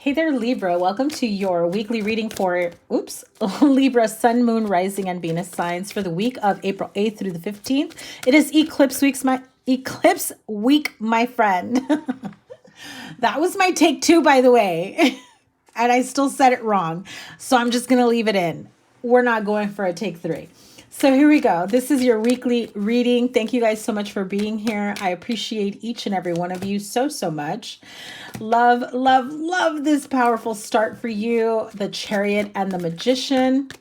Hey there, Libra. Welcome to your weekly reading for, Libra, Sun, Moon, Rising, and Venus signs for the week of April 8th through the 15th. It is Eclipse week, my friend. That was my take two, by the way. And I still said it wrong. So I'm just going to leave it in. We're not going for a take three. So here we go. This is your weekly reading. Thank you guys so much for being here. I appreciate each and every one of you so, so much. Love, love, love this powerful start for you. The Chariot and the Magician.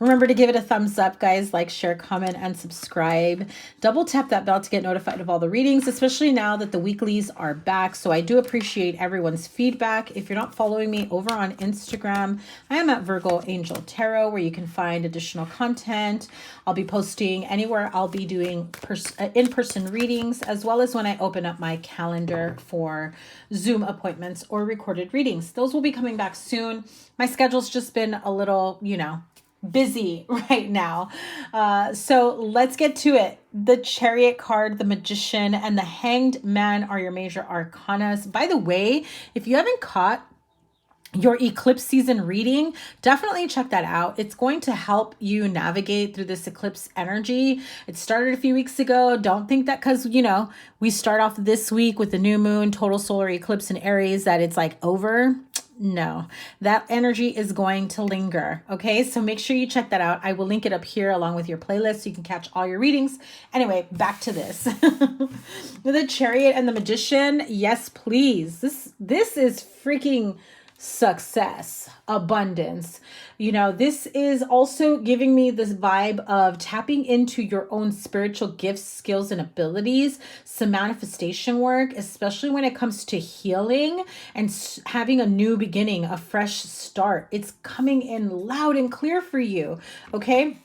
Remember to give it a thumbs up, guys. Like, share, comment, and subscribe. Double tap that bell to get notified of all the readings, especially now that the weeklies are back. So I do appreciate everyone's feedback. If you're not following me over on Instagram, I am at Virgo Angel Tarot, where you can find additional content. I'll be posting anywhere. I'll be doing in-person readings, as well as when I open up my calendar for Zoom appointments or recorded readings. Those will be coming back soon. My schedule's just been a little, busy right now. So let's get to it. The Chariot card, the Magician, and the Hanged Man are your major arcanas. By the way, if you haven't caught your eclipse season reading, definitely check that out. It's going to help you navigate through this eclipse energy. It started a few weeks ago. Don't think that because, we start off this week with the new moon, total solar eclipse in Aries, that it's like over. No, that energy is going to linger. Okay, so make sure you check that out. I will link it up here along with your playlist so you can catch all your readings. Anyway, back to this. The Chariot and the Magician. Yes, please. This is freaking success, abundance. This is also giving me this vibe of tapping into your own spiritual gifts, skills, and abilities, some manifestation work, especially when it comes to healing and having a new beginning, a fresh start. It's coming in loud and clear for you. Okay.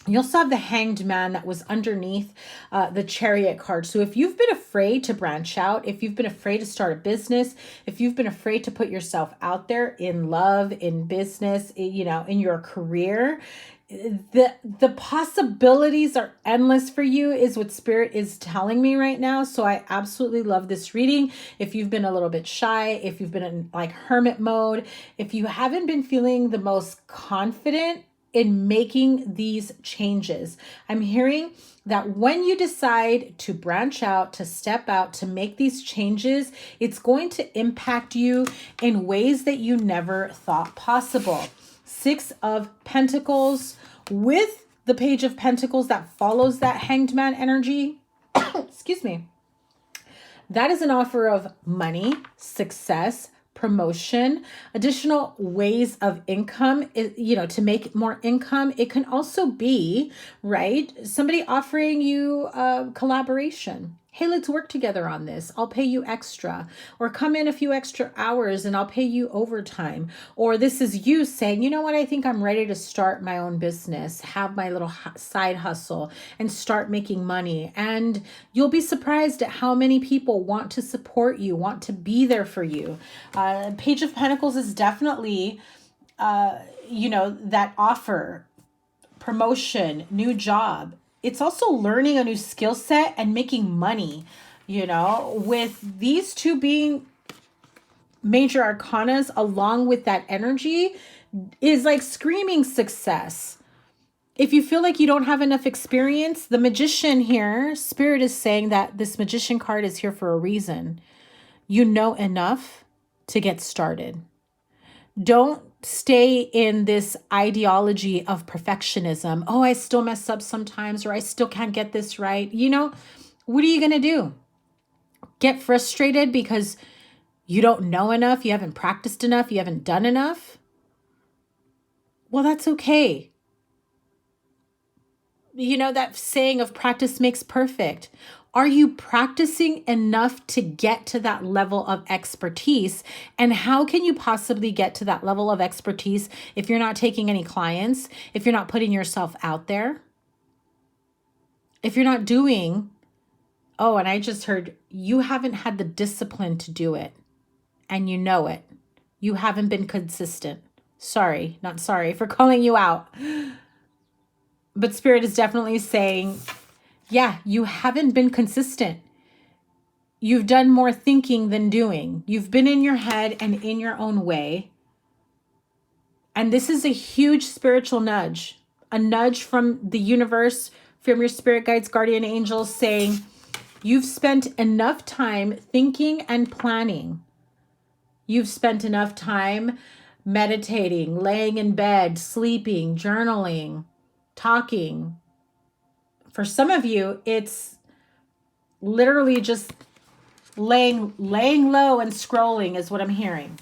You also have the Hanged Man that was underneath the Chariot card. So if you've been afraid to branch out, if you've been afraid to start a business, if you've been afraid to put yourself out there in love, in business, in your career, the possibilities are endless for you is what Spirit is telling me right now. So I absolutely love this reading. If you've been a little bit shy, if you've been in like hermit mode, if you haven't been feeling the most confident in making these changes, I'm hearing that when you decide to branch out, to step out, to make these changes, it's going to impact you in ways that you never thought possible. Six of Pentacles with the Page of Pentacles that follows that Hanged Man energy. Excuse me. That is an offer of money, success, promotion, additional ways of income, to make more income. It can also be, right, somebody offering you a collaboration. Hey, let's work together on this. I'll pay you extra, or come in a few extra hours and I'll pay you overtime. Or this is you saying, you know what, I think I'm ready to start my own business, have my little side hustle and start making money. And you'll be surprised at how many people want to support you, want to be there for you. Page of Pentacles is definitely, that offer, promotion, new job. It's also learning a new skill set and making money, with these two being major arcanas along with that energy is like screaming success. If you feel like you don't have enough experience, the Magician here, Spirit is saying that this Magician card is here for a reason. You know enough to get started. Don't stay in this ideology of perfectionism. Oh, I still mess up sometimes, or I still can't get this right. What are you going to do? Get frustrated because you don't know enough, you haven't practiced enough, you haven't done enough? Well, that's okay. That saying of practice makes perfect. Are you practicing enough to get to that level of expertise? And how can you possibly get to that level of expertise if you're not taking any clients, if you're not putting yourself out there, if you're not doing, and I just heard you haven't had the discipline to do it and you know it. You haven't been consistent. Sorry, not sorry for calling you out. But Spirit is definitely saying, yeah, you haven't been consistent. You've done more thinking than doing. You've been in your head and in your own way. And this is a huge spiritual nudge, a nudge from the universe, from your spirit guides, guardian angels saying, you've spent enough time thinking and planning. You've spent enough time meditating, laying in bed, sleeping, journaling, talking. For some of you, it's literally just laying low and scrolling is what I'm hearing.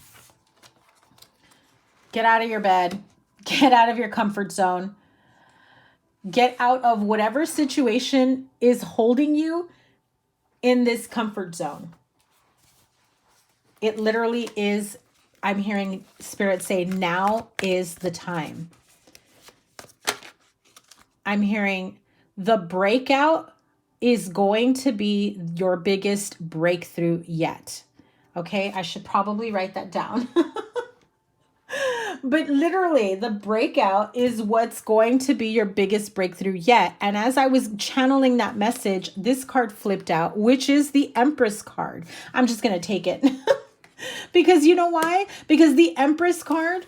Get out of your bed. Get out of your comfort zone. Get out of whatever situation is holding you in this comfort zone. It literally is, I'm hearing Spirit say, now is the time. I'm hearing the breakout is going to be your biggest breakthrough yet. Okay, I should probably write that down. But literally, the breakout is what's going to be your biggest breakthrough yet. And as I was channeling that message, this card flipped out, which is the Empress card. I'm just going to take it. Because you know why? Because the Empress card,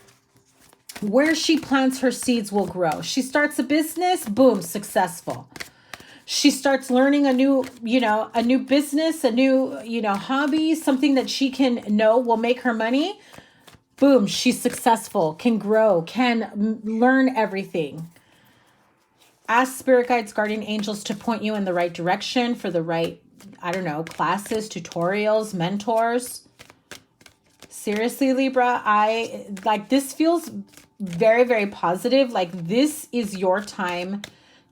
where she plants her seeds will grow. She starts a business, boom, successful. She starts learning a new business, a new, hobby, something that she can know will make her money. Boom, she's successful, can grow, can learn everything. Ask spirit guides, guardian angels to point you in the right direction for the right, classes, tutorials, mentors. Seriously, Libra, this feels very, very positive. Like this is your time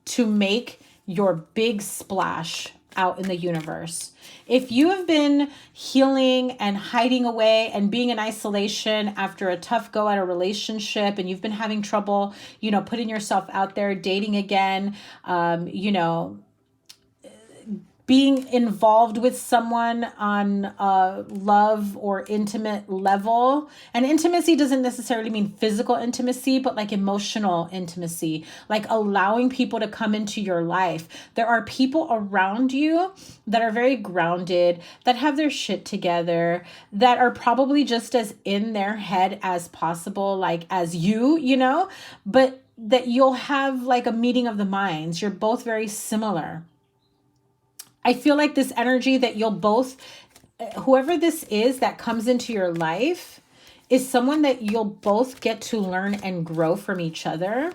to make your big splash out in the universe. If you have been healing and hiding away and being in isolation after a tough go at a relationship, and you've been having trouble, putting yourself out there, dating again, being involved with someone on a love or intimate level. And intimacy doesn't necessarily mean physical intimacy, but like emotional intimacy, like allowing people to come into your life. There are people around you that are very grounded, that have their shit together, that are probably just as in their head as possible, like as you, but that you'll have like a meeting of the minds. You're both very similar. I feel like this energy that you'll both, whoever this is that comes into your life, is someone that you'll both get to learn and grow from each other.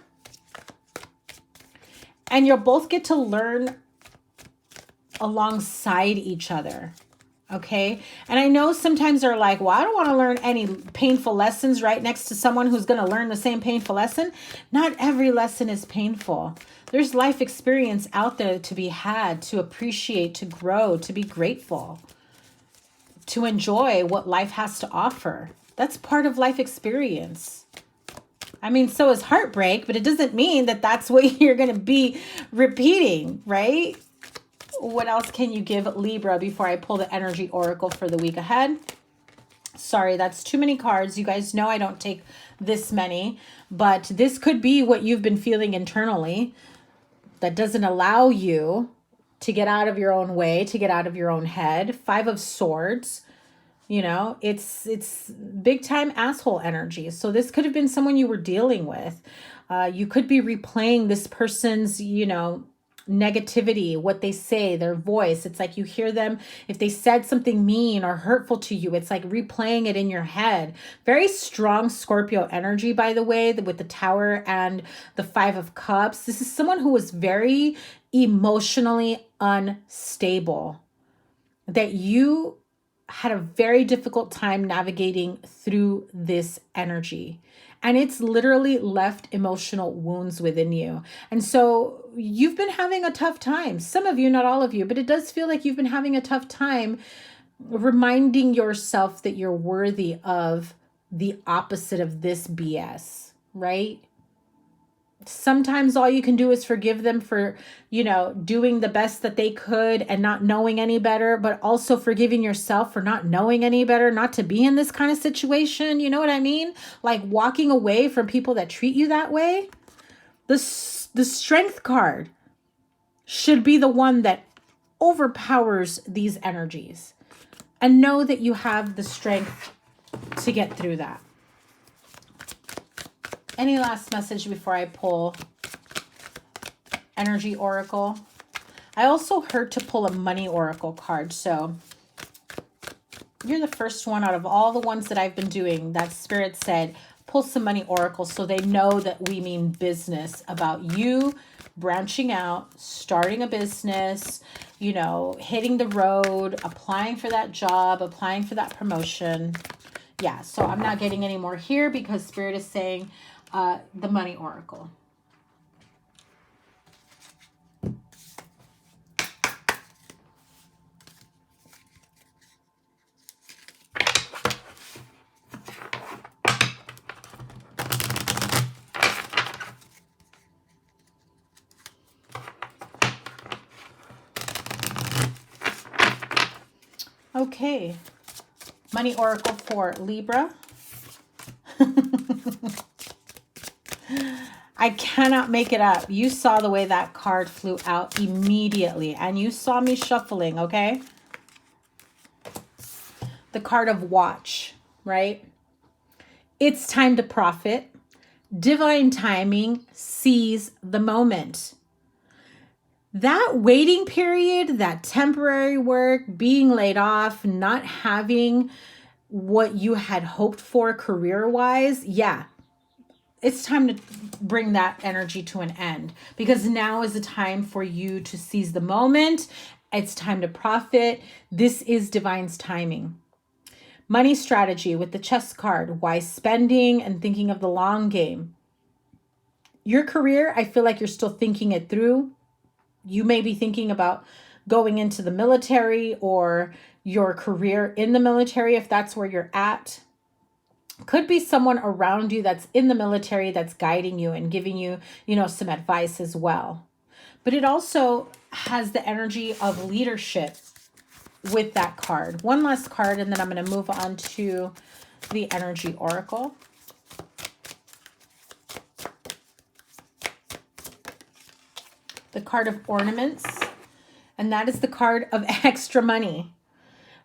And you'll both get to learn alongside each other. Okay. And I know sometimes they're like, well, I don't want to learn any painful lessons right next to someone who's going to learn the same painful lesson. Not every lesson is painful. There's life experience out there to be had, to appreciate, to grow, to be grateful, to enjoy what life has to offer. That's part of life experience. I mean, so is heartbreak, but it doesn't mean that that's what you're going to be repeating, right? What else can you give Libra before I pull the energy oracle for the week ahead? Sorry, that's too many cards. You guys know I don't take this many, but this could be what you've been feeling internally that doesn't allow you to get out of your own way, to get out of your own head. 5 of Swords, it's big time asshole energy. So this could have been someone you were dealing with. You could be replaying this person's, negativity, what they say, their voice. It's like you hear them, if they said something mean or hurtful to you, it's like replaying it in your head. Very strong Scorpio energy, by the way, with the Tower and the 5 of Cups. This is someone who was very emotionally unstable, that you had a very difficult time navigating through this energy. And it's literally left emotional wounds within you. And so you've been having a tough time. Some of you, not all of you, but it does feel like you've been having a tough time reminding yourself that you're worthy of the opposite of this BS, right? Sometimes all you can do is forgive them for, doing the best that they could and not knowing any better, but also forgiving yourself for not knowing any better, not to be in this kind of situation. You know what I mean? Like walking away from people that treat you that way. The Strength card should be the one that overpowers these energies. And know that you have the strength to get through that. Any last message before I pull Energy Oracle? I also heard to pull a Money Oracle card. So you're the first one out of all the ones that I've been doing that Spirit said, pull some Money Oracle, so they know that we mean business, about you branching out, starting a business, you know, hitting the road, applying for that job, applying for that promotion. Yeah, so I'm not getting any more here because Spirit is saying the Money Oracle. Okay, Money Oracle for Libra. I cannot make it up. You saw the way that card flew out immediately, and you saw me shuffling, okay? The card of Watch, right? It's time to profit. Divine timing, seize the moment. That waiting period, that temporary work, being laid off, not having what you had hoped for career-wise, yeah, it's time to bring that energy to an end, because now is the time for you to seize the moment. It's time to profit. This is Divine's timing. Money strategy with the chess card, wise spending and thinking of the long game. Your career, I feel like you're still thinking it through. You may be thinking about going into the military or your career in the military if that's where you're at. Could be someone around you that's in the military that's guiding you and giving you, you know, some advice as well. But it also has the energy of leadership with that card. One last card, and then I'm going to move on to the Energy Oracle. The card of Ornaments, and that is the card of extra money,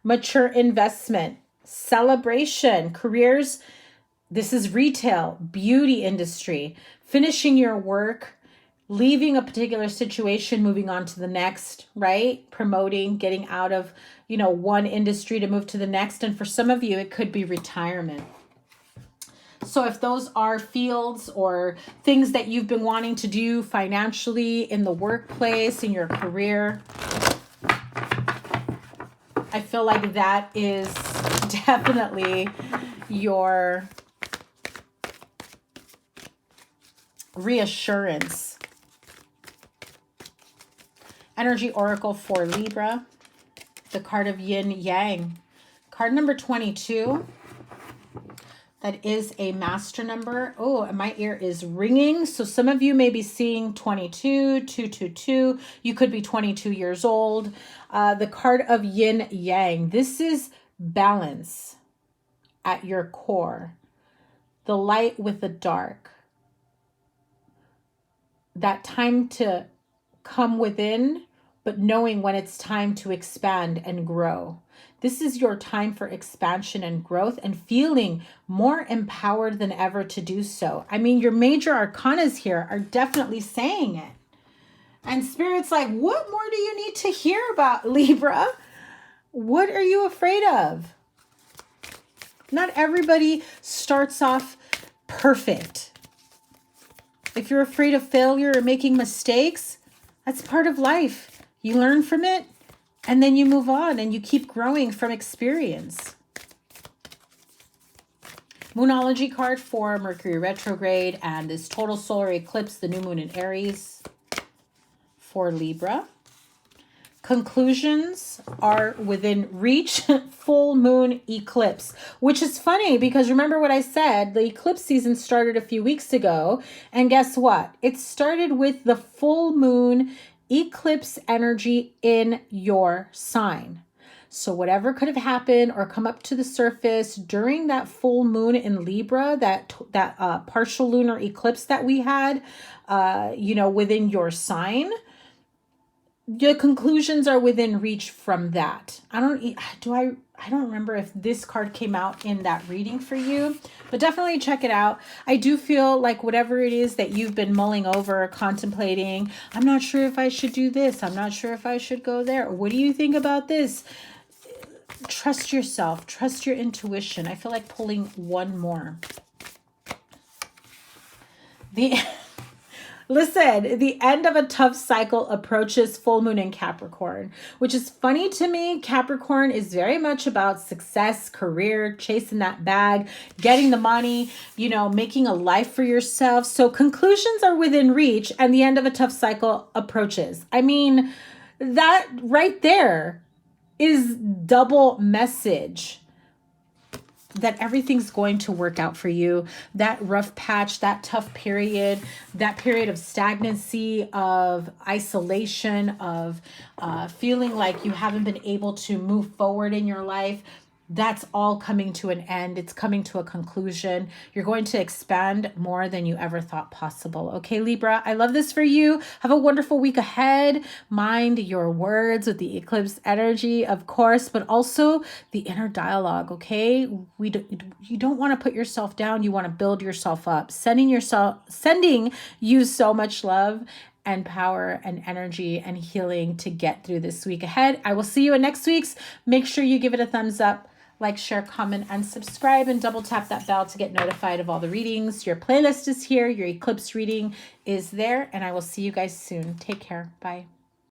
mature investment, celebration, careers. This is retail, beauty industry, finishing your work, leaving a particular situation, moving on to the next, right? Promoting, getting out of, you know, one industry to move to the next. And for some of you, it could be retirement. So if those are fields or things that you've been wanting to do financially in the workplace, in your career, I feel like that is definitely your reassurance. Energy Oracle for Libra, the card of Yin Yang. Card number 22. That is a master number. Oh, and my ear is ringing. So some of you may be seeing 22, 222. You could be 22 years old. The card of Yin Yang. This is balance at your core. The light with the dark. That time to come within, but knowing when it's time to expand and grow. This is your time for expansion and growth and feeling more empowered than ever to do so. I mean, your major arcanas here are definitely saying it. And Spirit's like, what more do you need to hear about, Libra? What are you afraid of? Not everybody starts off perfect. If you're afraid of failure or making mistakes, that's part of life. You learn from it, and then you move on and you keep growing from experience. Moonology card for Mercury retrograde and this total solar eclipse, the new moon in Aries for Libra. Conclusions are within reach. Full moon eclipse, which is funny because remember what I said, the eclipse season started a few weeks ago. And guess what? It started with the full moon eclipse energy in your sign. So whatever could have happened or come up to the surface during that full moon in Libra, that partial lunar eclipse that we had, within your sign, the conclusions are within reach from that. I don't remember if this card came out in that reading for you, but definitely check it out. I do feel like whatever it is that you've been mulling over, contemplating, I'm not sure if I should do this. I'm not sure if I should go there. What do you think about this? Trust yourself. Trust your intuition. I feel like pulling one more. Listen, the end of a tough cycle approaches full moon in Capricorn, which is funny to me. Capricorn is very much about success, career, chasing that bag, getting the money, you know, making a life for yourself. So conclusions are within reach and the end of a tough cycle approaches. I mean, that right there is double message that everything's going to work out for you. That rough patch, that tough period, that period of stagnancy, of isolation, of feeling like you haven't been able to move forward in your life, that's all coming to an end. It's coming to a conclusion. You're going to expand more than you ever thought possible. Okay, Libra, I love this for you. Have a wonderful week ahead. Mind your words with the eclipse energy, of course, but also the inner dialogue, okay? You don't want to put yourself down. You want to build yourself up. Sending you so much love and power and energy and healing to get through this week ahead. I will see you in next week's. Make sure you give it a thumbs up, like, share, comment, and subscribe, and double tap that bell to get notified of all the readings. Your playlist is here. Your eclipse reading is there, and I will see you guys soon. Take care. Bye.